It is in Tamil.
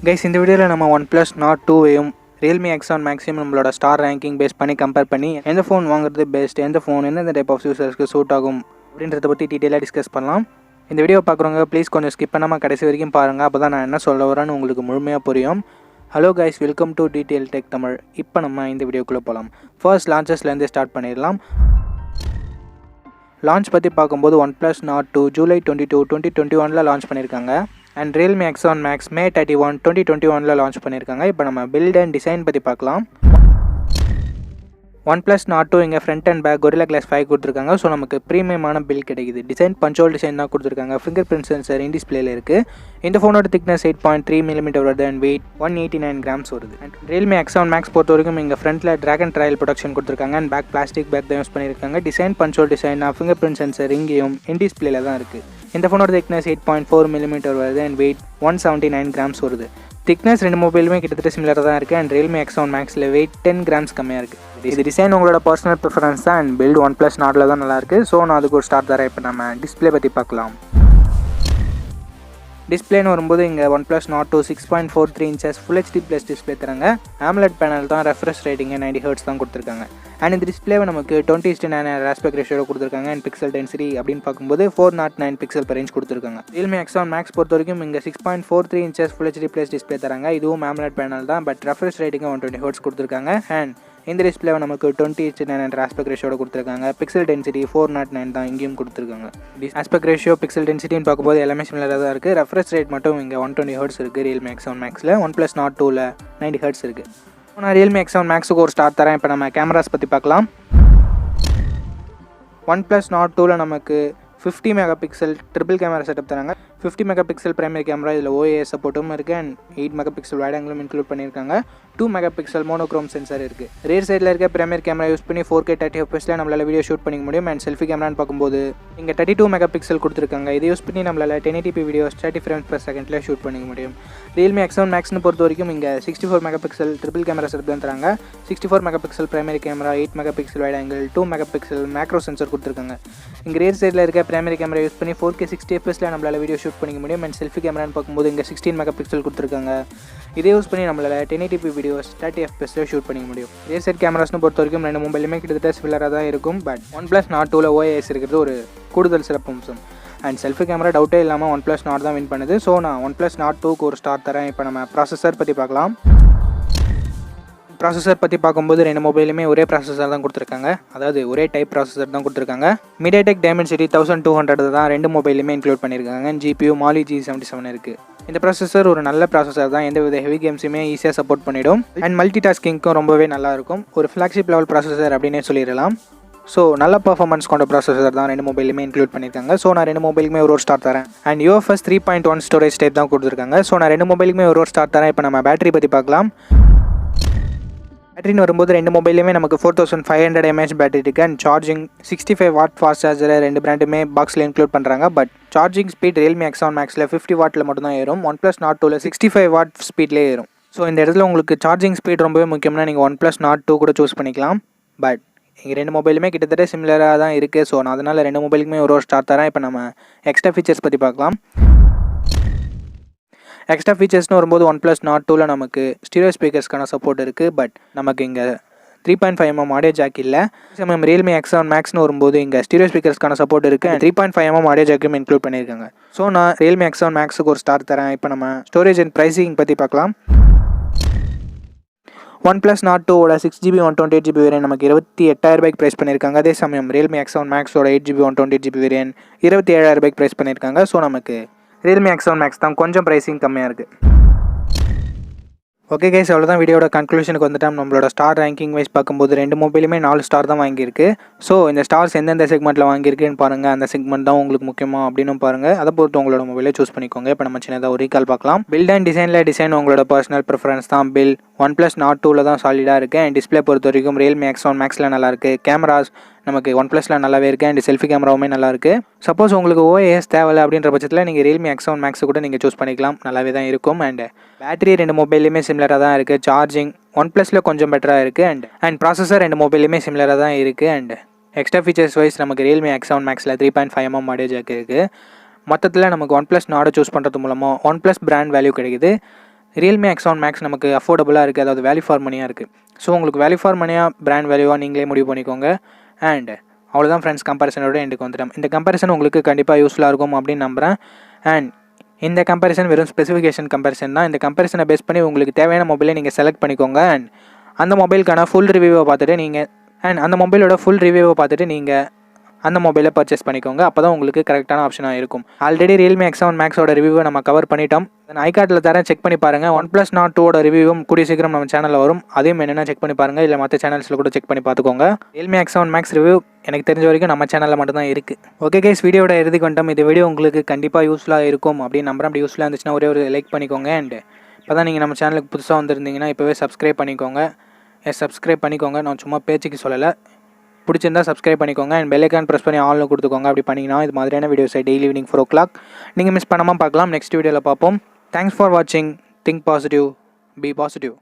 கைஸ், இந்த வீடியோவில் நம்ம OnePlus Nord 2வையும் realme X1 Maximum நம்மளோட ஸ்டார் ரேங்கிங் பேஸ் பண்ணி கம்பேர் பண்ணி எந்த ஃபோன் வாங்குறது பெஸ்ட், எந்த ஃபோன் எந்தெந்த டைப் ஆஃப் யூசர்ஸ்க்கு சூட் ஆகும் அப்படின்றத பற்றி டீட்டெயிலாக டிஸ்கஸ் பண்ணலாம். இந்த வீடியோ பார்க்குறவங்க ப்ளீஸ் கொஞ்சம் ஸ்கிப் பண்ணாமல் கடைசி வரைக்கும் பாருங்கள். அப்போ தான் நான் என்ன சொல்ல வரேன்னு உங்களுக்கு முழுமையாக புரியும். Hello guys, welcome to d2ltech Tamil. இப்போ நம்ம இந்த வீடியோக்குள்ளே போகலாம். ஃபர்ஸ்ட் லான்ச்சஸ்லேருந்து ஸ்டார்ட் பண்ணிடலாம். லான்ச் பற்றி பார்க்கும்போது OnePlus Nord 2 July 22, 2021 லான்ச் பண்ணியிருக்காங்க. And realme X1 Max May 31, 2021 launch பண்ணியிருக்காங்க. இப்போ நம்ம பில்ட் அண்ட் டிசைன் பற்றி பார்க்கலாம். OnePlus Nord 2 இங்கே front and back Gorilla Glass 5 கொடுத்துருக்காங்க. ஸோ நமக்கு ப்ரீமியமான பில் கிடைக்குது. டிசைன் பஞ்சோல் டிசைன் தான் கொடுத்துருக்காங்க. ஃபிங்கர் பிரிண்ட் சென்சர் இன் டிஸ்பிளேல இருக்குது. இந்த ஃபோனோட திக்னஸ் 8.3 mm வருது அண்ட் வெயிட் 189 grams வருது. அண்ட் realme X1 Max பொறுத்த வரைக்கும் இங்கே ஃப்ரண்ட்டில் ட்ராகன் ட்ரையல் ப்ரொடக்ஷன் கொடுத்துருக்காங்க. அண்ட் பேக் பிளாஸ்டிக் பேக் தான் யூஸ் பண்ணியிருக்காங்க. Design punch hole design fingerprint sensor இங்கேயும் இன் டிஸ்பிளேல தான் இருக்குது. இந்த ஃபோனோட திக்னஸ் 8.4 mm வருது அண்ட் வெயிட் 179 grams வருது. திக்னஸ் ரெண்டு மொபைலுமே கிட்டத்தட்ட சிமிலராக தான் இருக்குது. அண்ட் realme X1 Maxல வெயிட் 10 grams கம்மியாக இருக்குது. இது டிசைன் உங்களோட பர்சனல் ப்ரிஃபரன்ஸ் தான். அண்ட் பில்ட் OnePlus Nordல தான் நல்லாயிருக்கு. ஸோ நான் அதுக்கு ஒரு ஸ்டார் தரேன். இப்போ நம்ம டிஸ்பிளே பற்றி பார்க்கலாம். டிஸ்பிளேன்னு வரும்போது இங்கே OnePlus Nord 2 6.43 inches Full HD Plus display தராங்க. AMOLED பேனல் தான். ரெஃப்ரெஷ் ரேட்டிங் 90 Hz தான் கொடுத்துருக்காங்க. அண்ட் இந்த டிஸ்பிளேவை நமக்கு 20:9 ஆஸ்பெக்ட் ரேஷியோட கொடுத்துருக்காங்க. அண்ட் பிக்சல் டென்சிட்டி அப்படின்னு பார்க்கும்போது 409 பிக்சல் per inch கொடுத்துருக்காங்க. realme X1 Max பொறுத்த வரைக்கும் இங்கே 6.43 inches Full HD Plus display தராங்க. இதுவும் AMOLED பேனல் தான். பட் ரெஃப்ரெஷ் ரேட்டிங் 120 Hz கொடுத்துருக்காங்க. அண்ட் இந்த டிஸ்பிளேவை நமக்கு 20:9 ஆஸ்பெக்ட் ரேஷியோட கொடுத்துருக்காங்க. பிக்சல் டென்சிட்டி 409 தான் இங்கேயும் கொடுத்துருக்காங்க. ஆஸ்பெக்ட் ரேஷியோ பிக்சல் டென்சிட்டின்னு பார்க்கும்போது எல்லாமே சிமிலராக தான் இருக்குது. ரெஃப்ரெஷ் ரேட் மட்டும் இங்கே 120 Hz இருக்குது realme X1 Maxல. OnePlus Nord 2ல 90 Hz இருக்குது. நான் realme X1 Maxக்கு ஒரு ஸ்டார் தரேன். இப்போ நம்ம கேமராஸ் பற்றி பார்க்கலாம். OnePlus Nord 2ல நமக்கு 50 மெகாபிக்சல் ட்ரிபிள் கேமரா செட்டப் தராங்க. 50 மெகாபிக்சல் பிரைமரி கேமரா, இதில் OIS சப்போர்ட்டும் இருக்குது. அண்ட் 8 மெகாபிக்சல் வைட் ஆங்கிளும் இன்க்ளூட் பண்ணியிருக்காங்க. 2 மெகாபிக்சல் மோனோக்ரோம் சென்சார் இருக்குது. ரேர் சைடில் இருக்க பிரைமரி கேமரா யூஸ் பண்ணி 4K 30 fps நம்மளால் வீடியோ ஷூட் பண்ணிக்க முடியும். அண்ட் செல்ஃபி கேமரான்னு பார்க்கும்போது இங்கே 32 மெகாபிக்சல் கொடுத்துருக்காங்க. இதை யூஸ் பண்ணி நம்மளால் 1080p videos 30 frames per second shoot பண்ணிக்க முடியும். realme X1 Maxனு பொறுத்த வரைக்கும் இங்கே 64 மெகாபிக்சல் ட்ரிபிள் கேமரா செட்டப் தான் தராங்க. 64 megapixel primary camera, 8 megapixel wide angle, 2 megapixel macro sensor கொடுத்துருக்காங்க. இங்கே ரேர் சைடில் இருக்க பிரைமரி கேமரா யூஸ் பண்ணி 4K 60 fps நம்மளால் வீடியோ ஷூட் பண்ணிக்க முடியும். அண்ட் செல்ஃபி கேமரான்னு பார்க்கும்போது இங்கே 16 மெகாபிக்சல் கொடுத்துருக்காங்க. இதை யூஸ் பண்ணி நம்மளால் 1080p வீடியோஸ் 30 fps ஷூட் பண்ணிக்க முடியும். ரியர் சைட் கேமராஸ்னு பொறுத்த வரைக்கும் ரெண்டு மொபைலுமே கிட்டத்தட்ட சிமிலராக தான் இருக்கும். பட் OnePlus Nord 2ல OIS இருக்கிறது ஒரு கூடுதல் சிறப்பம்சம். அண்ட் செல்ஃபி கேமரா டவுட்டே இல்லாமல் OnePlus Nord தான் வின் பண்ணுது. ஸோ நான் OnePlus Nord 2க்கு ஒரு ஸ்டார் தரேன். இப்போ நம்ம ப்ராசஸர் பற்றி பார்க்கலாம். ப்ராசஸர் பற்றி பார்க்கும்போது ரெண்டு மொபைலுமே ஒரே ப்ராசஸர் தான் கொடுத்துருக்காங்க. அதாவது ஒரே டைப் ப்ராசஸர் தான் கொடுத்துருக்காங்க. MediaTek Dimensity 1200 தான் ரெண்டு மொபைலுமே இன்க்ளூட் பண்ணியிருக்காங்க. GPU Mali G77 இருக்குது. இந்த ப்ராசஸர் ஒரு நல்ல ப்ராசஸர் தான். எந்த வித ஹெவி கேம்ஸுமே ஈஸியாக சப்போர்ட் பண்ணிவிடும். அண்ட் மல்டி டாஸ்கிங்க்கும் ரொம்பவே நல்லாயிருக்கும். ஒரு ஃப்ளாக்ஷிப் லெவல் ப்ராசஸர் அப்படின்னே சொல்லிடலாம். ஸோ நல்ல பர்ஃபார்மன்ஸ் கொண்ட ப்ராசஸர் தான் ரெண்டு மொபைலுமே இன்க்ளூட் பண்ணியிருக்காங்க. ஸோ நான் ரெண்டு மொபைலுமே ஒரு ஸ்டார் தரேன். அண்ட் UFS 3.1 ஸ்டோரேஜ் டைப் தான் கொடுத்துருக்காங்க. ஸோ நான் ரெண்டு மொபைலுமே ஒரு ஸ்டார் தரேன். இப்போ நம்ம பேட்டரி பற்றி பார்க்கலாம். பேட்டரின்னு வரும்போது ரெண்டு மொபைலுமே நமக்கு 4500 mAh பேட்டரி இருக்குது. அண்ட் சார்ஜிங் 65 வாட் ஃபாஸ்ட் சார்ஜரை ரெண்டு பிராண்டுமே பாக்ஸில் இன்க்ளூட் பண்ணுறாங்க. But charging speed realme X1 Maxல 50 வாட்டில் மட்டும் தான் ஏறும். OnePlus Nord 2ல 65 வாட் ஸ்பீட்லேயே ஏறும். ஸோ இந்த இடத்துல உங்களுக்கு சார்ஜிங் ஸ்பீட் ரொம்பவே முக்கியம்னா நீங்கள் OnePlus Nord 2 கூட சூஸ் பண்ணிக்கலாம். பட் இங்கே ரெண்டு மொபைலுமே கிட்டத்தட்ட சிமிலராக தான் இருக்குது. ஸோ நான் அதனால் ரெண்டு மொபைலுக்குமே ஒரு ஸ்டார் தரேன். இப்போ நம்ம எக்ஸ்ட்ரா ஃபீச்சர்ஸ் பற்றி பார்க்கலாம். எக்ஸ்ட்ரா ஃபீச்சர்ஸ்னு வரும்போது OnePlus Nord 2ல நமக்கு ஸ்டீரியோ ஸ்பீக்கர்ஸ்க்கான சப்போர்ட் இருக்குது. பட் நமக்கு இங்கே 3.5 mm ஆடியோ ஜாக் இல்லை. சமயம் realme X1 Maxனு வரும்போது இங்கே ஸ்டீரியோ ஸ்பீக்கர்ஸ்க்கான சப்போர்ட் இருக்குது. 3.5 mm ஆடியோ ஜாக்கும் இன்க்ளூட் பண்ணியிருக்காங்க. ஸோ நான் realme X1 Maxக்கு ஒரு ஸ்டார் தரேன். இப்போ நம்ம ஸ்டோரேஜ் அண்ட் ப்ரைஸிங் பற்றி பார்க்கலாம். OnePlus Nord 2ஓட 6GB 128GB variant நமக்கு 28,000 ப்ரைஸ் பண்ணியிருக்காங்க. அதே சமயம் realme X1 Maxோட 8GB 128GB வேரியன்ட் 27,000 ப்ரைஸ் பண்ணியிருக்காங்க. ஸோ நமக்கு realme X1 Max தான் கொஞ்சம் ப்ரைஸிங் கம்மியாக இருக்குது. ஓகே கைஸ், அவ்வளோதான் வீடியோட கன்க்ளூஷனுக்கு வந்துட்டோம். நம்மளோட ஸ்டார் ரேங்கிங் வைஸ் பார்க்கும்போது ரெண்டு மொபைலுமே 4 ஸ்டார் தான் வாங்கியிருக்கு. ஸோ இந்த ஸ்டார்ஸ் எந்தெந்த செக்மெண்ட்டில் வாங்கியிருக்குன்னு பாருங்கள். அந்த செக்மெண்ட் தான் உங்களுக்கு முக்கியமாக அப்படின்னு பாருங்கள். அதை பொறுத்து உங்களோட மொபைலை சூஸ் பண்ணிக்கோங்க. இப்போ நம்ம சின்னதாக ஒரு ரீகால் பார்க்கலாம். பில்ட் அண்ட் டிசைன் உங்களோட பர்சனல் ப்ரிஃபரன்ஸ் தான். OnePlus Nord 2ல தான் சாலிடாக இருக்குது. அண்ட் டிஸ்பிளே பொறுத்த வரைக்கும் realme X1 Maxல நல்லாயிருக்கு. கேமராஸ் நமக்கு OnePlusல நல்லாவே இருக்குது. அண்ட் செல்ஃபி கேமராவுமே நல்லாயிருக்கு. சப்போஸ் உங்களுக்கு OIS தேவையில்லை அப்படின்ற பட்சத்தில் நீங்கள் realme X1 Max கூட நீங்கள் சூஸ் பண்ணிக்கலாம். நல்லாவே தான் இருக்கும். அண்ட் பேட்டரி ரெண்டு மொபைலுமே சிமிலராக தான் இருக்குது. சார்ஜிங் OnePlusல கொஞ்சம் பெட்டராக இருக்குது. அண்ட் ப்ராசஸர் ரெண்டு மொபைலுமே சிமிலராக தான் இருக்குது. அண்ட் எக்ஸ்ட்ரா ஃபீச்சர்ஸ் வைஸ் நமக்கு realme X1 Maxல 3.5 mm ஆடியோ ஜாக் இருக்குது. மொத்தத்தில் நமக்கு OnePlus Nord சூஸ் பண்ணுறது மூலமாக OnePlus பிராண்ட் வேல்யூ கிடைக்குது. ரியல்மி எக்ஸ்7 மேக்ஸ் நமக்கு அஃபோர்டபுளாக இருக்குது, அதாவது வேல்யூ ஃபார் மணியாக இருக்குது. ஸோ உங்களுக்கு வேல்யூ ஃபார் மணியாக பிராண்ட் வேல்யூவாக நீங்களே முடிவு பண்ணிக்கோங்க. அண்ட் அவ்வளோதான் ஃப்ரெண்ட்ஸ், கம்பேரிசனோட எண்டுக்கு வந்துட்டோம். இந்த கம்பேரிசன் உங்களுக்கு கண்டிப்பாக யூஸ்ஃபுல்லாக இருக்கும் அப்படின்னு நம்புகிறேன். அண்ட் இந்த கம்பேரிசன் வெறும் ஸ்பெசிஃபிகேஷன் கம்பேரிசன் தான். இந்த கம்பேரிசனை பேஸ் பண்ணி உங்களுக்கு தேவையான மொபைலை நீங்கள் செலக்ட் பண்ணிக்கோங்க. அண்ட் அந்த மொபைலுக்கான ஃபுல் ரிவ்யூவை பார்த்துட்டு நீங்கள் அந்த மொபைலை பர்ச்சேஸ் பண்ணிக்கோங்க. அப்போ தான் உங்களுக்கு கரெக்டான ஆப்ஷனாக இருக்கும். ஆல்ரெடி ரியல்மி எக்ஸ்7 மேக்ஸோட ரிவ்யூவை நம்ம கவர் பண்ணிட்டோம். ஐகார்டில் தரேன், செக் பண்ணி பாருங்கள். OnePlus Nord 2ஓட ரிவ்யூவும் கூடிய சீக்கிரம் நம்ம சேனலில் வரும். அதையும் என்னென்னா செக் பண்ணி பாருங்கள், இல்லை மற்ற சேனல்ஸில் கூட செக் பண்ணி பார்த்துக்கோங்க. ரியல்மி எக்ஸ்7 மேக்ஸ் ரிவ்யூ எனக்கு தெரிஞ்ச வரைக்கும் நம்ம சேனலில் மட்டும்தான் இருக்குது. ஓகே கைஸ், வீடியோட இறுதிக்கு வந்துட்டோம். இந்த வீடியோ உங்களுக்கு கண்டிப்பாக யூஸ்ஃபுல்லாக இருக்கும் அப்படின்னு நம்புறேன். அப்படி யூஸ்ஃபுல்லாக இருந்துச்சுன்னா ஒரே ஒரு லைக் பண்ணிக்கோங்க. அண்ட் இப்போ தான் நீங்கள் நம்ம சேனலுக்கு புதுசாக வந்திருந்தீங்கன்னா இப்போவே சப்ஸ்கிரைப் பண்ணிக்கோங்க. சப்ஸ்கிரைப் பண்ணிக்கோங்க, நான் சும்மா பேச்சுக்கு சொல்லலை. பிடிச்சிருந்தா சப்ஸ்கிரைப் பண்ணிக்கோங்க. அண்ட் பெல் ஐக்கான் ப்ரெஸ் பண்ணி ஆல்னு கொடுத்துக்கோங்க. அப்படி பண்ணிங்கன்னா இது மாதிரியான வீடியோஸை டெய்லி ஈவினிங் 4 o'clock நீங்கள் மிஸ் பண்ணாமல் பார்க்கலாம். நெக்ஸ்ட் வீடியோவில் பார்ப்போம். தேங்க்ஸ் ஃபார் வாட்சிங். Think positive, be positive.